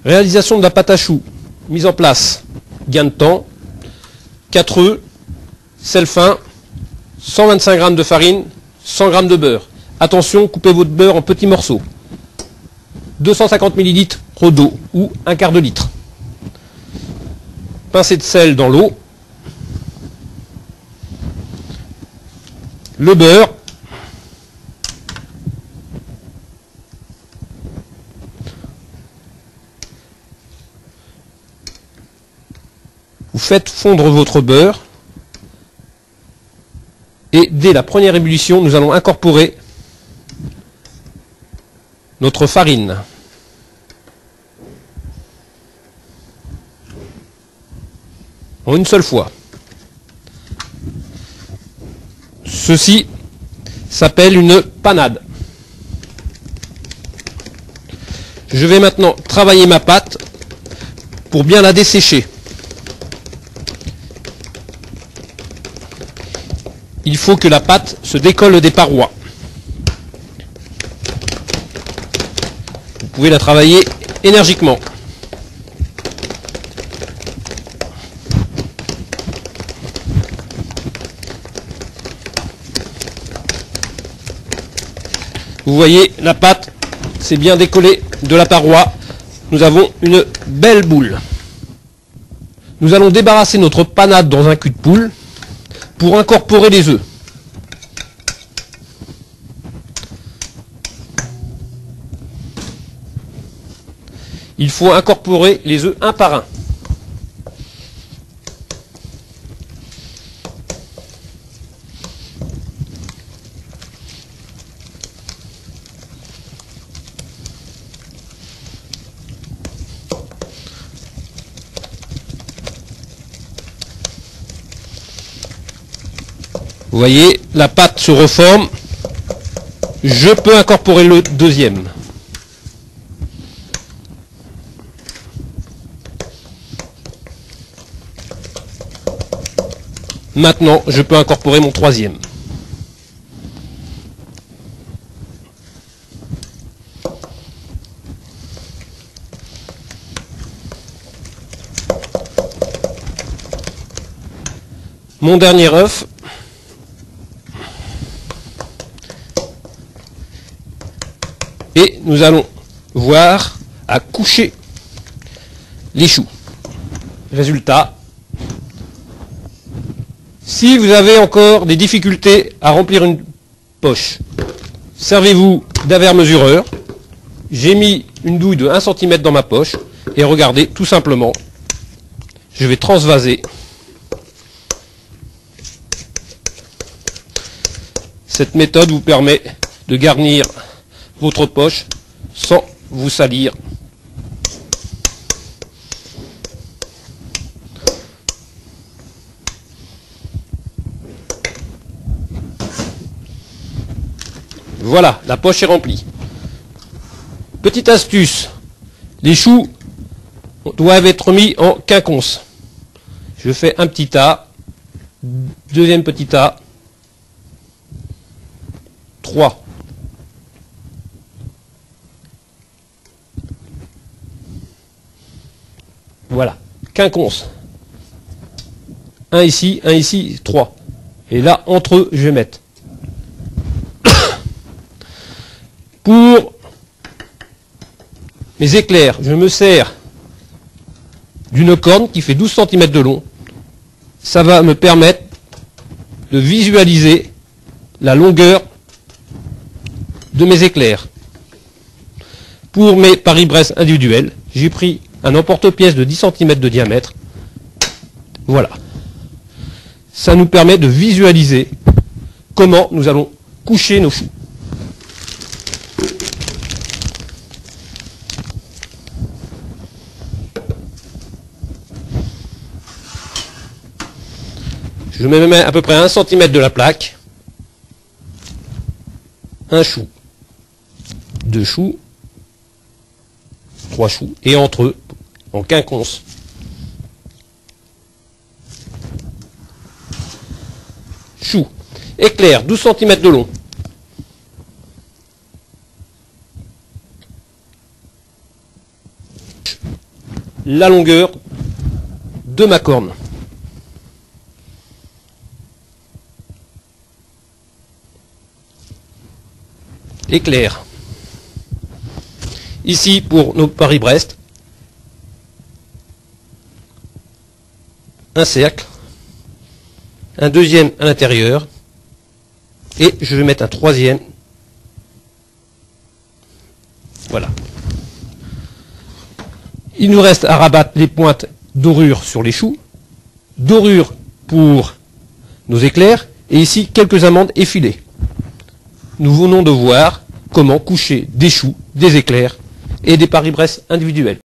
Réalisation de la pâte à choux. Mise en place. Gain de temps. 4 œufs. Sel fin. 125 g de farine. 100 g de beurre. Attention, coupez votre beurre en petits morceaux. 250 ml d'eau ou un quart de litre. Pincée de sel dans l'eau. Le beurre. Vous faites fondre votre beurre. Et dès la première ébullition, nous allons incorporer notre farine. En une seule fois. Ceci s'appelle une panade. Je vais maintenant travailler ma pâte pour bien la dessécher. Il faut que la pâte se décolle des parois. Vous pouvez la travailler énergiquement. Vous voyez, la pâte s'est bien décollée de la paroi. Nous avons une belle boule. Nous allons débarrasser notre panade dans un cul de poule pour incorporer les œufs. Il faut incorporer les œufs un par un. Vous voyez, la pâte se reforme. Je peux incorporer le deuxième. Maintenant, je peux incorporer mon troisième. Mon dernier œuf. Et nous allons voir à coucher les choux. Résultat. Si vous avez encore des difficultés à remplir une poche, servez-vous d'un verre mesureur. J'ai mis une douille de 1 cm dans ma poche et regardez, tout simplement, je vais transvaser. Cette méthode vous permet de garnir votre poche sans vous salir. Voilà, la poche est remplie. Petite astuce, les choux doivent être mis en quinconce. Je fais un petit tas, deuxième petit tas, 3. Voilà, quinconce. Un ici, 3. Et là, entre eux, je vais mettre. Pour mes éclairs, je me sers d'une corne qui fait 12 cm de long. Ça va me permettre de visualiser la longueur de mes éclairs. Pour mes Paris-Brest individuels, j'ai pris un emporte-pièce de 10 cm de diamètre. Voilà. Ça nous permet de visualiser comment nous allons coucher nos choux. Je me mets à peu près à 1 cm de la plaque. Un chou. 2 choux. 3 choux. Et entre eux, en quinconce. Chou. Éclair, 12 cm de long. la longueur de ma corne. Éclair. Ici pour nos Paris-Brest, un cercle, un deuxième à l'intérieur, et je vais mettre un troisième. Voilà. Il nous reste à rabattre les pointes dorure sur les choux, dorure pour nos éclairs, et ici quelques amandes effilées. Nous venons de voir comment coucher des choux, des éclairs et des Paris-Brest individuels.